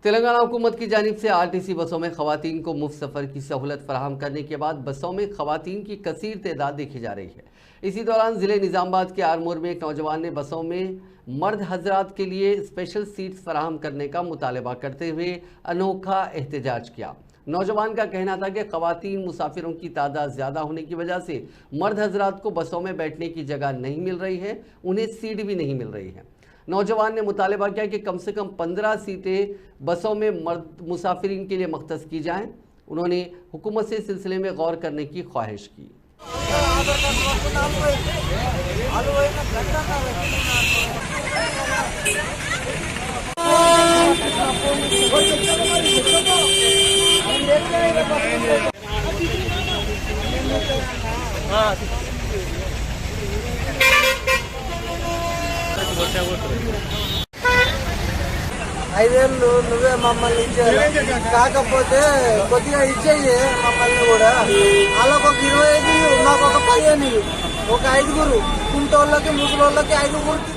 तेलंगाना हुकूमत की जानिब से आरटीसी बसों में खवातीन को मुफ्त सफ़र की सहूलत फराहम करने के बाद बसों में खवातीन की कसीर तादाद देखी जा रही है। इसी दौरान ज़िले निज़ामाबाद के आरमोर में एक नौजवान ने बसों में मर्द हजरात के लिए स्पेशल सीट्स फराहम करने का मुतालबा करते हुए अनोखा एहतजाज किया। नौजवान का कहना था कि खवातीन मुसाफिरों की तादाद ज़्यादा होने की वजह से मर्द हजरात को बसों में बैठने की जगह नहीं मिल रही है, उन्हें सीट भी नहीं मिल रही है। नौजवान ने मुतालबा किया कि कम से कम 15 सीटें बसों में मर्द मुसाफिरीन के लिए मख्तस की जाएं। उन्होंने हुकूमत से इस सिलसिले में गौर करने की ख्वाहिश की। ఐదేళ్ళు నువ్వే మమ్మల్ని ఇచ్చారు, కాకపోతే కొద్దిగా ఇచ్చేయి మమ్మల్ని కూడా. వాళ్ళకు ఒక 25, మాకు ఒక 15, ఒక 5 కుంటోళ్ళకి ముసలోళ్ళకి 5